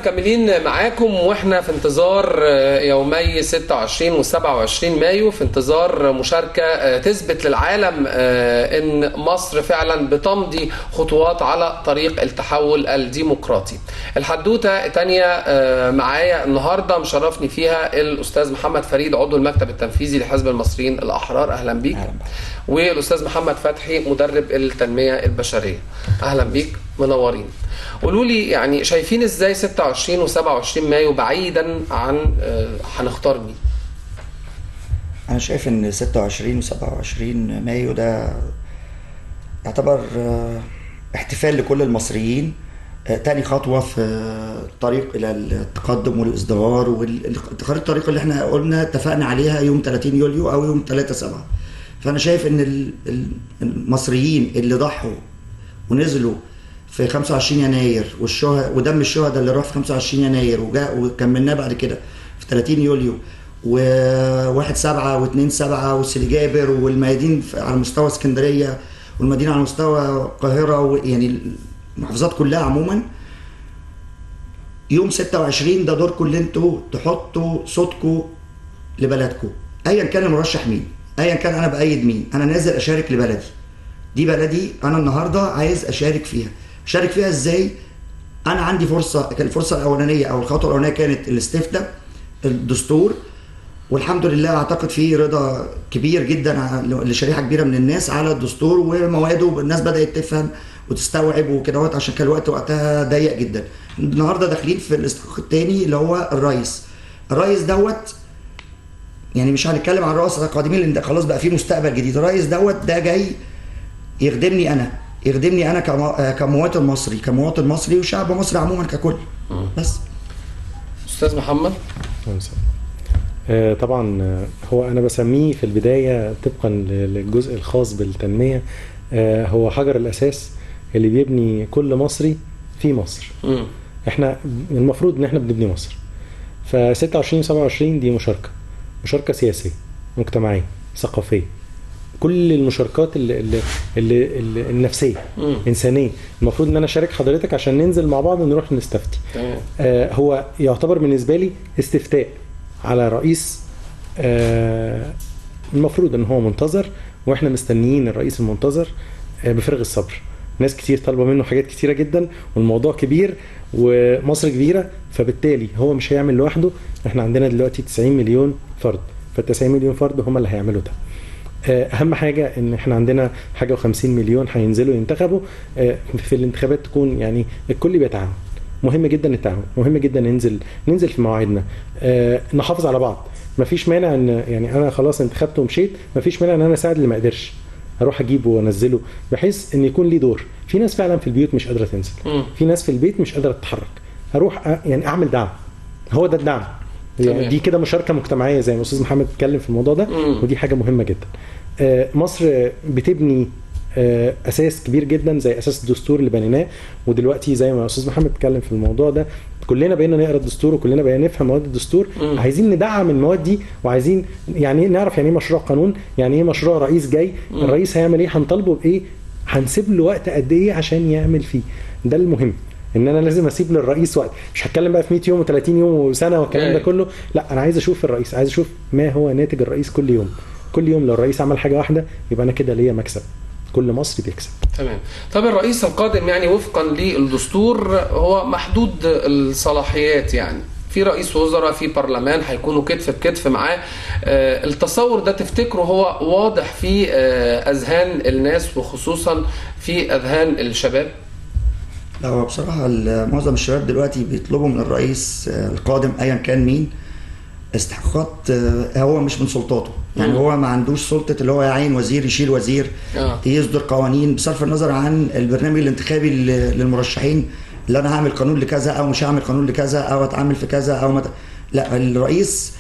مكملين معاكم واحنا في انتظار يومي 26 و 27 مايو، في انتظار مشاركة تثبت للعالم ان مصر فعلا بتمضي خطوات على طريق التحول الديمقراطي. الحدوتة تانية معايا النهاردة مشرفني فيها الأستاذ محمد فريد عضو المكتب التنفيذي لحزب المصريين الأحرار، أهلا بيك. والأستاذ محمد فتحي مدرب التنمية البشرية، أهلا بيك، منورين. قولوا لي يعني شايفين ازاي 26 و 27 مايو بعيدا عن هنختار مين؟ انا شايف ان 26 و 27 مايو ده يعتبر احتفال لكل المصريين، تاني خطوة في الطريق الى التقدم والازدهار الطريق اللي احنا قلنا اتفقنا عليها يوم 30 يوليو او يوم 3/7. فانا شايف ان المصريين اللي ضحوا ونزلوا في 25 يناير ودم الشهداء اللي راح في 25 يناير وكملناه بعد كده في 30 يوليو و1/7 و2/7 والسيدي جابر والميادين على مستوى اسكندريه والمدينه على مستوى القاهره، يعني المحافظات كلها عموما. يوم 26 ده دوركم اللي انتوا تحطوا صوتكم لبلدكم، ايا كان المرشح مين، ايا كان انا بايد مين، انا نازل اشارك لبلدي. دي بلدي انا النهارده عايز اشارك فيها. اشارك فيها ازاي؟ انا عندي فرصه. الفرصه الاولانيه او الخطوه الاولانيه كانت الاستفتاء الدستور، والحمد لله اعتقد في رضا كبير جدا لشريحه كبيره من الناس على الدستور ومواده، الناس بدات تفهم وتستوعب وكده، عشان كان الوقت وقتها ضيق جدا. النهارده داخلين في الاستحقاق الثاني اللي هو الرئيس دوت، يعني مش هنتكلم عن الرؤساء القادمين لان خلاص بقى في مستقبل جديد. الرئيس دوت ده جاي يخدمني انا كمواطن مصري وشعب مصر عموما ككل. بس استاذ محمد. طبعا هو انا بسميه في البدايه طبقا للجزء الخاص بالتنميه، هو حجر الاساس اللي بيبني كل مصري في مصر. احنا المفروض ان احنا بنبني مصر. ف 26 27 دي مشاركه سياسيه، مجتمعيه، ثقافيه، كل المشاركات اللي النفسيه، انسانيه. المفروض ان انا اشارك حضرتك عشان ننزل مع بعض ونروح نستفتي. هو يعتبر بالنسبه لي استفتاء على رئيس المفروض ان هو منتظر، واحنا مستنيين الرئيس المنتظر بفارغ الصبر. ناس كتير طالبه منه حاجات كتيره جدا، والموضوع كبير ومصر كبيره، فبالتالي هو مش هيعمل لوحده. احنا عندنا دلوقتي 90 مليون فرد، فال90 مليون فرد هم اللي هيعملوا ده. اهم حاجه ان احنا عندنا حاجه و50 مليون هينزلوا ينتخبوا في الانتخابات، تكون يعني الكل بيتعاون. مهم جدا التعاون، مهم جدا ننزل في مواعيدنا، نحافظ على بعض. مفيش مانع ان يعني انا خلاص انتخبت ومشيت، مفيش مانع ان انا اساعد اللي ما قدرش، اروح اجيبه وانزله بحيث ان يكون ليه دور. في ناس فعلا في البيوت مش قادره تنزل، في ناس في البيت مش قادره تتحرك، اروح يعني اعمل دعم. هو ده الدعم، يعني دي كده مشاركه مجتمعيه زي ما الاستاذ محمد اتكلم في الموضوع ده، ودي حاجه مهمه جدا. مصر بتبني اساس كبير جدا زي اساس الدستور اللي بنيناه، ودلوقتي زي ما الاستاذ محمد اتكلم في الموضوع ده، كلنا بقينا نقرا الدستور وكلنا بقينا نفهم مواد الدستور. عايزين ندعم المواد دي، وعايزين يعني نعرف يعني ايه مشروع قانون، يعني ايه مشروع رئيس جاي، الرئيس هيعمل ايه، هنطالبه بايه، هنسيب له وقت قد ايه عشان يعمل فيه. ده المهم، ان انا لازم اسيب للرئيس وقت. مش هتكلم بقى في 100 يوم و30 يوم وسنه والكلام ده كله، لا انا عايز اشوف الرئيس، عايز اشوف ما هو ناتج الرئيس كل يوم. كل يوم لو الرئيس عمل حاجه واحده يبقى انا كده ليا مكسب، كل مصري بيكسب. تمام. طب الرئيس القادم يعني وفقا للدستور هو محدود الصلاحيات، يعني في رئيس وزراء، في برلمان هيكونوا كتف بكتف معاه. التصور ده تفتكروا هو واضح في اذهان الناس وخصوصا في اذهان الشباب؟ لا، هو بصراحه معظم الشباب دلوقتي بيطلبوا من الرئيس القادم ايا كان مين استحقاقات هو مش من سلطاته. يعني هو ما عندوش سلطه اللي هو يعين وزير، يشيل وزير، يصدر قوانين، بصرف النظر عن البرنامج الانتخابي للمرشحين، اللي انا هعمل قانون لكذا او مش هعمل قانون لكذا او اتعامل في كذا او لا، الرئيس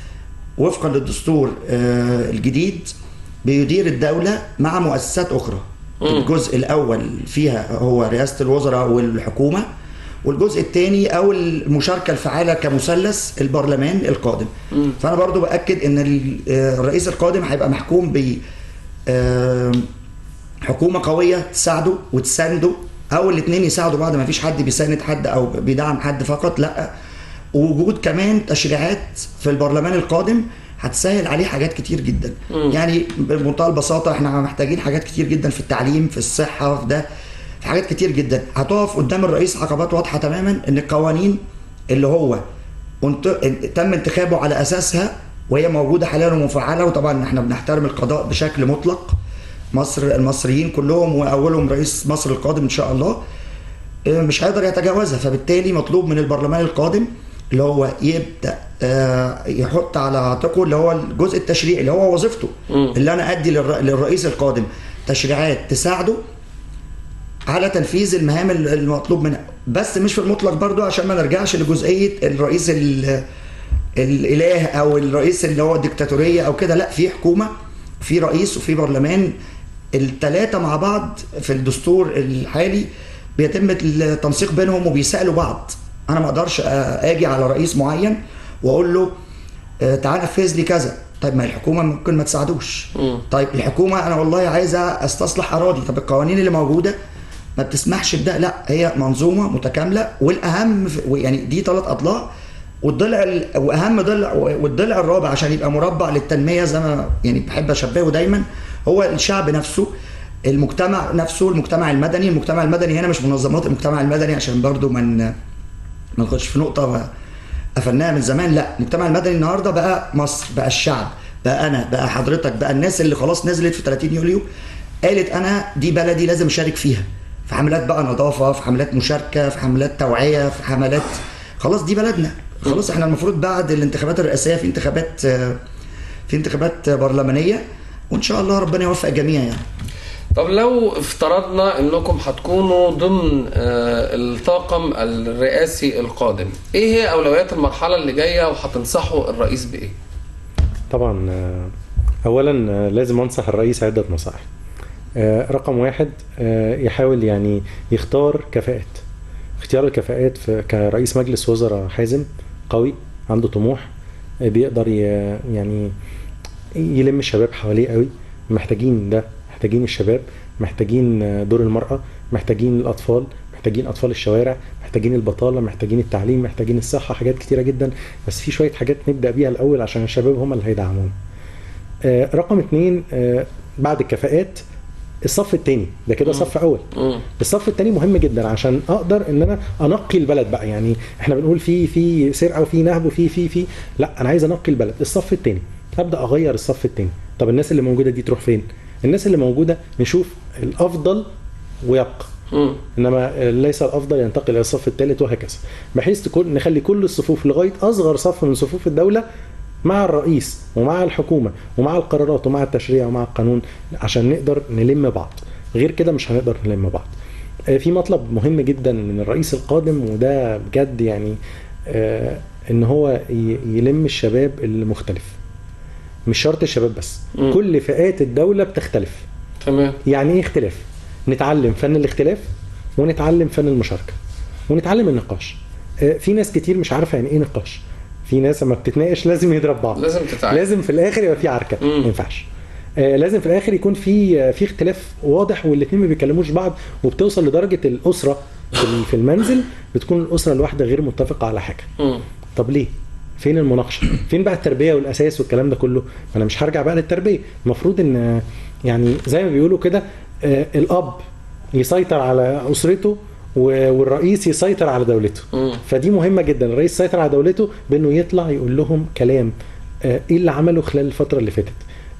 وفقا للدستور الجديد بيدير الدوله مع مؤسسات اخرى. الجزء الاول فيها هو رئاسه الوزراء والحكومه، والجزء الثاني او المشاركه الفعاله كمثلث البرلمان القادم. فانا برضو باكد ان الرئيس القادم هيبقى محكوم ب حكومه قويه تساعده وتسانده، او الاثنين يساعدوا بعض، ما فيش حد بيساند حد او بيدعم حد فقط، لا، ووجود كمان تشريعات في البرلمان القادم هتسهل عليه حاجات كتير جدا. يعني بمنتهى البساطه احنا محتاجين حاجات كتير جدا في التعليم، في الصحه، في ده، في حاجات كتير جدا. هتقف قدام الرئيس عقبات واضحه تماما ان القوانين اللي هو تم انتخابه على اساسها وهي موجوده حاليا ومفعله، وطبعا احنا بنحترم القضاء بشكل مطلق، المصريين كلهم واولهم رئيس مصر القادم ان شاء الله، مش هيقدر يتجاوزها. فبالتالي مطلوب من البرلمان القادم اللي هو يبدا يحط على عاتقه اللي هو الجزء التشريعي اللي هو وظيفته، اللي انا ادي للرئيس القادم تشريعات تساعده على تنفيذ المهام المطلوب منها، بس مش في المطلق برضو عشان ما نرجعش لجزئيه الرئيس الاله او الرئيس اللي هو الديكتاتوريه او كده. لا، في حكومه، في رئيس، وفي برلمان، الثلاثه مع بعض في الدستور الحالي بيتم التنسيق بينهم وبيسالوا بعض. انا ما اقدرش اجي على رئيس معين واقول له تعال نفذ لي كذا، طيب ما الحكومه ممكن ما تساعدوش. طيب الحكومه انا والله عايزه استصلح اراضي، طب القوانين اللي موجوده ما بتسمحش بده. لا، هي منظومه متكامله، والاهم يعني دي 3 اضلاع، والضلع واهم ضلع والضلع الرابع عشان يبقى مربع للتنميه زي ما يعني بحب اشبهه دايما هو الشعب نفسه، المجتمع نفسه، المجتمع المدني. المجتمع المدني هنا مش منظمات المجتمع المدني عشان برضو ما نخش في نقطه قفلناها من زمان. لا، المجتمع المدني النهارده بقى مصر، بقى الشعب، بقى انا، بقى حضرتك، بقى الناس اللي خلاص نزلت في 30 يوليو قالت انا دي بلدي لازم اشارك فيها، في حملات بقى نظافه، في حملات مشاركه، في حملات توعيه، في حملات خلاص دي بلدنا. خلاص احنا المفروض بعد الانتخابات الرئاسيه في انتخابات برلمانيه، وان شاء الله ربنا يوفق الجميع يعني. طب لو افترضنا انكم هتكونوا ضمن الطاقم الرئاسي القادم، ايه هي اولويات المرحله اللي جايه وهتنصحوا الرئيس بايه؟ طبعا اولا لازم انصح الرئيس عده نصائح. رقم 1 يحاول يعني يختار كفاءات. اختيار الكفاءات كرئيس مجلس وزراء حازم قوي عنده طموح، بيقدر يعني يلم الشباب حواليه قوي. محتاجين ده، محتاجين الشباب، محتاجين دور المرأة، محتاجين الأطفال، محتاجين أطفال الشوارع، محتاجين البطالة، محتاجين التعليم، محتاجين الصحة، حاجات كتيرة جدا. بس في شوية حاجات نبدأ بيها الأول عشان الشباب هم اللي هيدعمون. رقم 2 بعد الكفاءات الصف الثاني ده كده صف اول. الصف الثاني مهم جدا عشان اقدر ان انا انقي البلد بقى. يعني احنا بنقول في سرقه وفي نهب وفي لا، انا عايز انقي البلد. الصف الثاني ابدا اغير الصف الثاني. طب الناس اللي موجوده دي تروح فين؟ الناس اللي موجوده نشوف الافضل ويبقى، انما ليس الافضل ينتقل الى الصف الثالث وهكذا، بحيث نخلي كل الصفوف لغايه اصغر صف من صفوف الدوله مع الرئيس ومع الحكومة ومع القرارات ومع التشريع ومع القانون عشان نقدر نلم بعض. غير كده مش هنقدر نلم بعض. في مطلب مهم جدا من الرئيس القادم، وده بجد يعني ان هو يلم الشباب المختلف. مش شرط الشباب بس، كل فئات الدولة بتختلف. تمام. يعني ايه اختلاف؟ نتعلم فن الاختلاف، ونتعلم فن المشاركة، ونتعلم النقاش. في ناس كتير مش عارفة يعني ايه نقاش. في ناس لما بتتناقش لازم يضرب بعض، لازم تتعلم، لازم في الاخر يبقى في عركه، ما ينفعش. لازم في الاخر يكون في اختلاف واضح، والاثنين ما بيكلموش بعض، وبتوصل لدرجه الاسره في المنزل بتكون الاسره الواحده غير متفقه على حاجه. طب ليه؟ فين المناقشه؟ فين بقى التربيه والاساس والكلام ده كله؟ انا مش هرجع بقى للتربيه. المفروض ان يعني زي ما بيقولوا كده الاب يسيطر على اسرته والرئيس يسيطر على دولته. فدي مهمة جدا. الرئيس يسيطر على دولته بانه يطلع يقول لهم كلام ايه اللي عمله خلال الفترة اللي فاتت.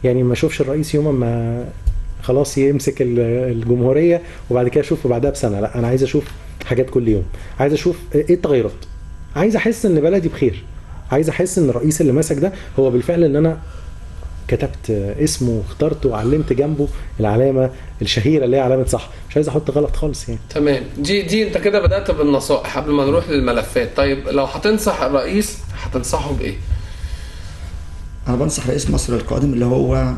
يعني ما اشوفش الرئيس يوم ما خلاص يمسك الجمهورية وبعد كده اشوفه بعدها بسنة. لا، انا عايز اشوف حاجات كل يوم، عايز اشوف ايه التغيرات، عايز احس ان بلدي بخير، عايز احس ان الرئيس اللي ماسك ده هو بالفعل ان انا كتبت اسمه واخترته وعلمت جنبه العلامه الشهيره اللي هي علامه صح. مش عايز احط غلط خالص يعني. تمام. دي انت كده بدات بالنصائح قبل ما نروح للملفات. طيب لو هتنصح الرئيس هتنصحه بايه؟ انا بنصح رئيس مصر القادم اللي هو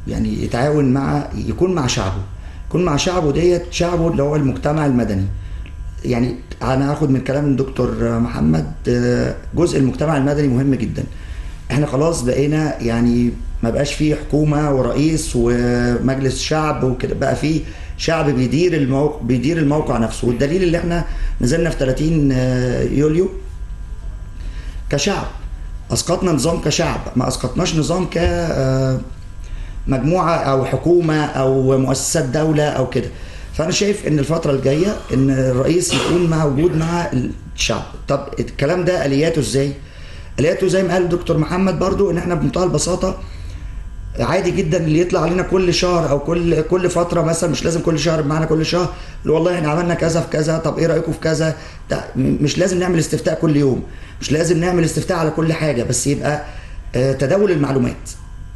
يعني يتعاون يكون مع شعبه، يكون مع شعبه ديت شعبه اللي هو المجتمع المدني. يعني انا هاخد من كلام الدكتور محمد، جزء المجتمع المدني مهم جدا. احنا خلاص بقينا يعني ما بقاش فيه حكومه ورئيس ومجلس شعب وكده، بقى فيه شعب بيدير الموقع نفسه. والدليل اللي احنا نزلنا في 30 يوليو كشعب، اسقطنا نظام كشعب، ما اسقطناش نظام كمجموعه او حكومه او مؤسسات دوله او كده. فانا شايف ان الفتره الجايه ان الرئيس يكون موجود مع الشعب. طب الكلام ده الياته ازاي؟ الياته زي ما قال الدكتور محمد برضو، ان احنا بمنتهى البساطه عادي جدا اللي يطلع علينا كل شهر او كل فتره، مثلا مش لازم كل شهر، بمعنى كل شهر والله احنا عملنا كذا في كذا، طب ايه رايكم في كذا؟ مش لازم نعمل استفتاء كل يوم، مش لازم نعمل استفتاء على كل حاجه، بس يبقى تداول المعلومات.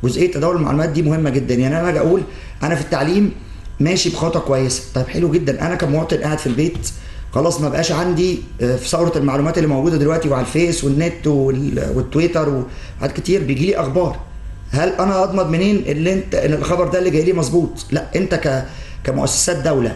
جزئيه تداول المعلومات دي مهمه جدا. يعني انا اجي اقول انا في التعليم ماشي بخطه كويسه، طيب حلو جدا، انا كمواطن قاعد في البيت خلاص ما بقاش عندي في ثوره المعلومات اللي موجوده دلوقتي وعلى الفيس والنت والتويتر وحاجات كتير بيجي لي اخبار. هل انا اضمن منين ان الخبر ده اللي جاي لي مظبوط؟ لا، انت كمؤسسات دوله،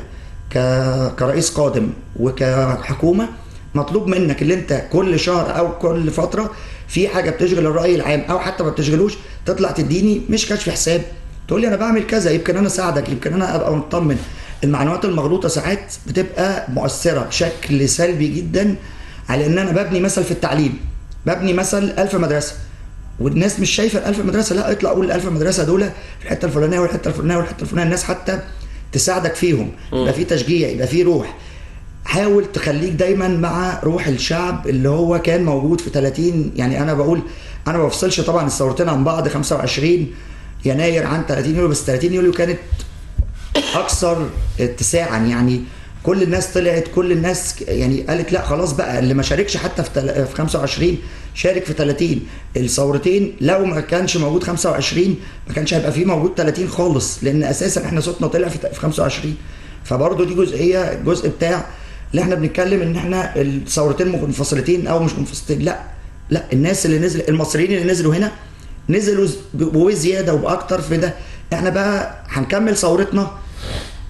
كرئيس قادم وكحكومه، مطلوب منك اللي انت كل شهر او كل فتره في حاجه بتشغل الراي العام او حتى ما بتشغلوش، تطلع تديني مش كشف حساب، تقول لي انا بعمل كذا، يمكن انا اساعدك، يمكن انا ابقى مطمن. المعلومات المغلوطه ساعات بتبقى مؤثره بشكل سلبي جدا على ان انا ببني مثل في التعليم، ببني مثل 1000 مدرسه والناس مش شايفه ال1000 مدرسه، لا اطلع قول ال1000 مدرسه دول في الحته الفلانيه والحته الفلانيه والحته الفلانيه، الناس حتى تساعدك فيهم، يبقى في تشجيع، يبقى في روح. حاول تخليك دايما مع روح الشعب اللي هو كان موجود في 30. يعني انا بقول انا ما بفصلش طبعا الثورتين عن بعض، 25 يناير عن 30 يوليو، بس 30 يوليو كانت اكثر اتساعا. يعني كل الناس طلعت، كل الناس يعني قالت لا خلاص بقى، اللي ما شاركش حتى في 25 شارك في 30. الثورتين لو ما كانش موجود 25 ما كانش هيبقى فيه موجود 30 خالص، لان اساسا احنا صوتنا طلع في 25. فبرضه دي جزئيه، الجزء بتاع اللي احنا بنتكلم ان احنا الثورتين منفصلتين او مش منفصلتين، لا الناس اللي نزل، المصريين اللي نزلوا هنا نزلوا وزياده وباكتر في ده. احنا بقى هنكمل ثورتنا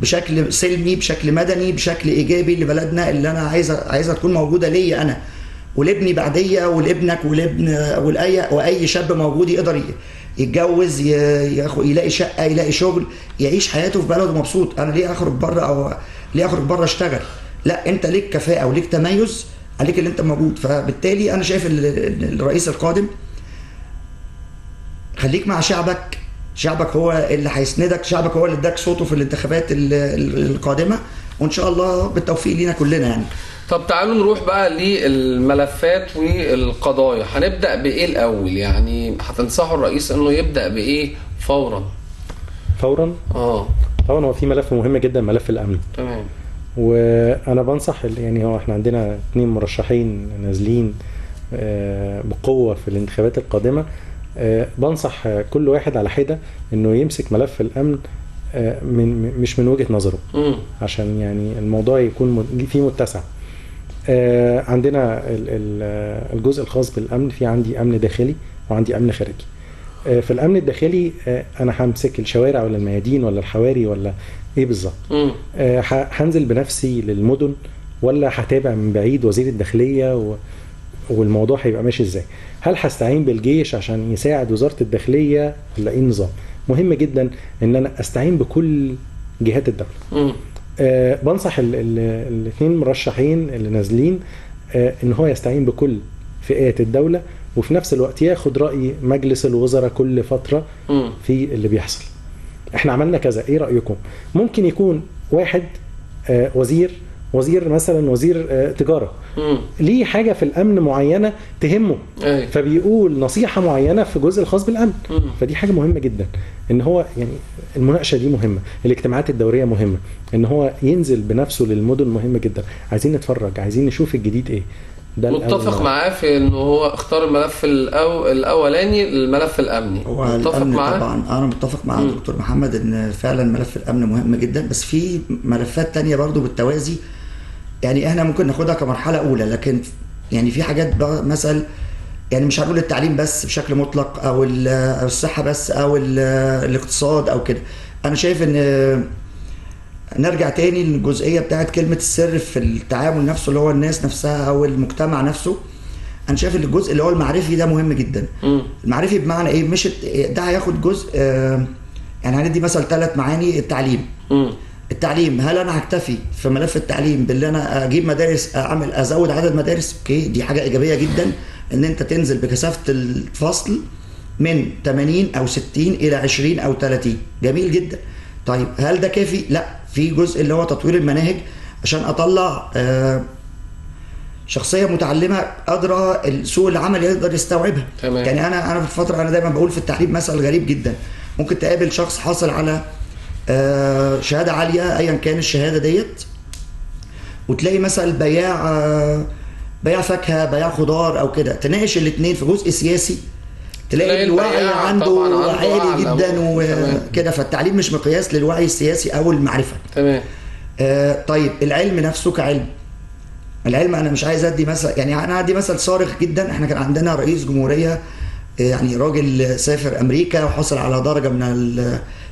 بشكل سلمي، بشكل مدني، بشكل ايجابي لبلدنا اللي انا عايزها تكون موجوده ليا انا ولابني بعديه ولابنك واي شاب موجود يقدر يتجوز، يلاقي شقه، يلاقي شغل، يعيش حياته في بلده مبسوط. انا ليه اخرج بره او ليه اخرج بره اشتغل؟ لا، انت ليك كفاءه وليك تميز عليك اللي انت موجود. فبالتالي انا شايف الرئيس القادم خليك مع شعبك، شعبك هو اللي هيسندك، شعبك هو اللي اداك صوته في الانتخابات القادمه، وان شاء الله بالتوفيق لينا كلنا يعني. طب تعالوا نروح بقى للملفات والقضايا. هنبدا بايه الاول؟ يعني هتنصحوا الرئيس انه يبدا بايه فورا؟ طبعا هو في ملف مهم جدا، ملف الامن. تمام. وانا بنصح يعني هو احنا عندنا 2 مرشحين نازلين بقوه في الانتخابات القادمه. بنصح كل واحد على حده انه يمسك ملف الامن مش من وجهه نظره، عشان يعني الموضوع يكون فيه متسع. عندنا الجزء الخاص بالامن، في عندي امن داخلي وعندي امن خارجي. في الامن الداخلي انا همسك الشوارع ولا الميادين ولا الحواري ولا ايه بالظبط؟ هنزل بنفسي للمدن ولا هتابع من بعيد وزير الداخليه والموضوع هيبقى ماشي ازاي؟ هل هستعين بالجيش عشان يساعد وزاره الداخليه ولا ايه النظام؟ مهم جدا ان انا استعين بكل جهات الدوله. بنصح الاثنين مرشحين اللي نازلين ان هو يستعين بكل فئات الدوله، وفي نفس الوقت ياخد راي مجلس الوزراء كل فتره في اللي بيحصل. احنا عملنا كذا، ايه رايكم؟ ممكن يكون واحد وزير مثلا وزير تجاره ليه حاجه في الامن معينه تهمه، فبيقول نصيحه معينه في الجزء الخاص بالامن. فدي حاجه مهمه جدا، ان هو يعني المناقشه دي مهمه، الاجتماعات الدوريه مهمه، ان هو ينزل بنفسه للمدن مهمه جدا. عايزين نتفرج، عايزين نشوف الجديد ايه. ده متفق معاه في انه هو اختار الملف الاولاني، الملف الامني. هو متفق معاه طبعا. انا متفق مع دكتور محمد ان فعلا ملف الامن مهم جدا، بس في ملفات تانية برضو بالتوازي. يعني احنا ممكن ناخدها كمرحله اولى، لكن يعني في حاجات مثلا يعني مش هنقول التعليم بس بشكل مطلق او الصحه بس او الاقتصاد او كده. انا شايف ان نرجع تاني للجزئيه بتاعت كلمه السر في التعامل نفسه، اللي هو الناس نفسها او المجتمع نفسه. انا شايف ان الجزء اللي هو المعرفي ده مهم جدا. المعرفي بمعنى ايه؟ مش ده هياخد جزء يعني هندي مثلا 3 معاني. التعليم، هل انا هكتفي في ملف التعليم باللي انا اجيب مدارس، ازود عدد مدارس؟ اوكي، دي حاجه ايجابيه جدا، ان انت تنزل بكثافه الفصل من 80 او 60 الى 20 او 30. جميل جدا. طيب هل ده كافي؟ لا، في جزء اللي هو تطوير المناهج عشان اطلع شخصيه متعلمه قادره سوق العمل يقدر يستوعبها. تمام. يعني انا في الفتره، انا دايما بقول في التعليم مثل غريب جدا. ممكن تقابل شخص حاصل على شهاده عاليه ايا كان الشهاده ديت، وتلاقي مثلا بياع فاكهه، بياع خضار او كده، تناقش الاثنين في جزء سياسي تلاقي الوعي عنده عالي جدا وكده. فالتعليم مش مقياس للوعي السياسي او المعرفه. تمام. طيب العلم نفسه كعلم، العلم انا مش عايز ادي مثلا، يعني انا هدي مثل صارخ جدا. احنا كان عندنا رئيس جمهوريه يعني راجل سافر امريكا وحصل على درجه من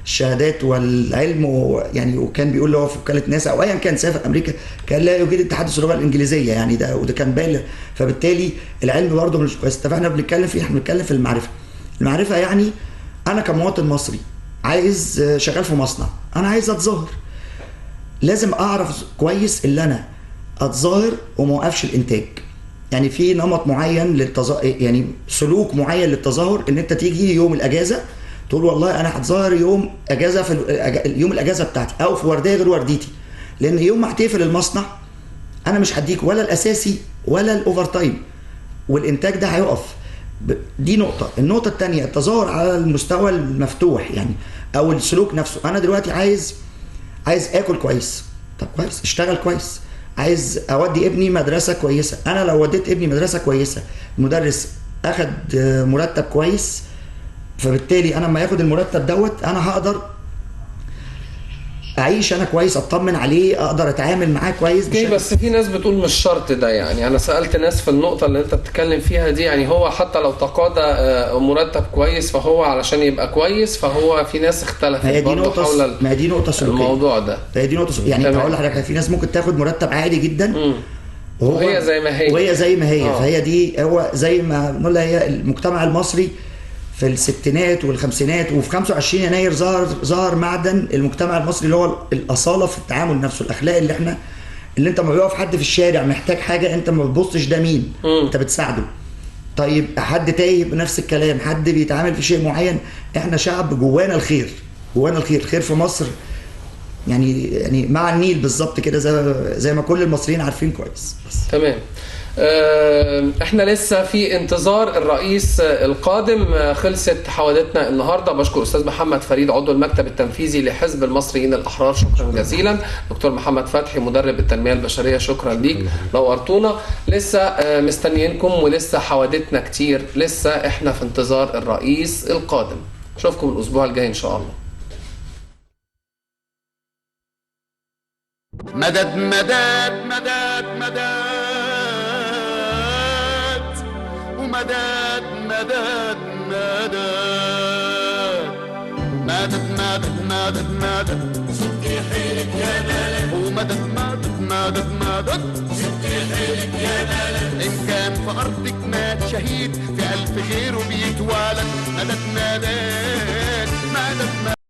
الشهادات والعلم، ويعني وكان بيقول له في وكاله ناسا او ايا كان سافر امريكا، كان لا يجيد التحدث اللغه الانجليزيه يعني ده، وده كان بالغ. فبالتالي العلم برضه مش كويس. فاحنا بنتكلم في احنا بنتكلم في المعرفه. المعرفه يعني انا كمواطن مصري عايز شغال في مصنع، انا عايز اتظاهر، لازم اعرف كويس اللي انا اتظاهر وما اوقفش الانتاج. يعني في نمط معين يعني سلوك معين للتظاهر، ان انت تيجي يوم الاجازه تقول والله انا هتظاهر يوم اجازه في يوم الاجازه بتاعتي او في ورديه غير ورديتي، لان يوم ما هتقفل المصنع انا مش هديك ولا الاساسي ولا الاوفر تايم، والانتاج ده هيقف. دي نقطه. النقطه الثانيه التظاهر على المستوى المفتوح يعني، او السلوك نفسه. انا دلوقتي عايز اكل كويس، طب كويس، اشتغل كويس. عايز اودي ابني مدرسه كويسه، انا لو وديت ابني مدرسه كويسه المدرس اخد مرتب كويس، فبالتالي انا لما ياخد المرتب دوت انا هقدر اعيش انا كويس، اطمن عليه، اقدر اتعامل معاه كويس. بس في ناس بتقول مش شرط ده. يعني انا سالت ناس في النقطه اللي انت بتتكلم فيها دي، يعني هو حتى لو تقاضى مرتب كويس فهو علشان يبقى كويس، فهو في ناس اختلفت برضه حول ما دي نقطه سلوكيه الموضوع ده. دي نقطه يعني اقول لحضرتك في ناس ممكن تاخد مرتب عادي جدا وهي زي ما هي فهي دي هو زي ما بنقول هي المجتمع المصري في الستينات والخمسينات وفي 25 يناير ظهر معدن المجتمع المصري اللي هو الاصاله في التعامل نفسه، الاخلاق اللي انت لما بيقف حد في الشارع محتاج حاجه انت ما بتبصش ده مين، انت بتساعده. طيب حد تايه بنفس الكلام، حد بيتعامل في شيء معين، احنا شعب جوانا الخير، الخير في مصر يعني مع النيل بالظبط كده، زي ما كل المصريين عارفين كويس. تمام. احنا لسه في انتظار الرئيس القادم. خلصت حوادثنا النهارده. بشكر استاذ محمد فريد عضو المكتب التنفيذي لحزب المصريين الاحرار، شكرا جزيلا. دكتور محمد فتحي مدرب التنميه البشريه، شكرا ليك، نورتونا. لسه مستنيينكم ولسه حوادثنا كتير، لسه احنا في انتظار الرئيس القادم. اشوفكم الاسبوع الجاي ان شاء الله. مدد مدد مدد مدد ومدد مدد مدد مدد مدد مدد مدد سدي حيلك يا بلد، ومدد مدد مدد مدد سدي حيلك يا بلد. إن كان في أرضك مات شهيد في ألف غيره بيتولد، مدد مدد مدد مدد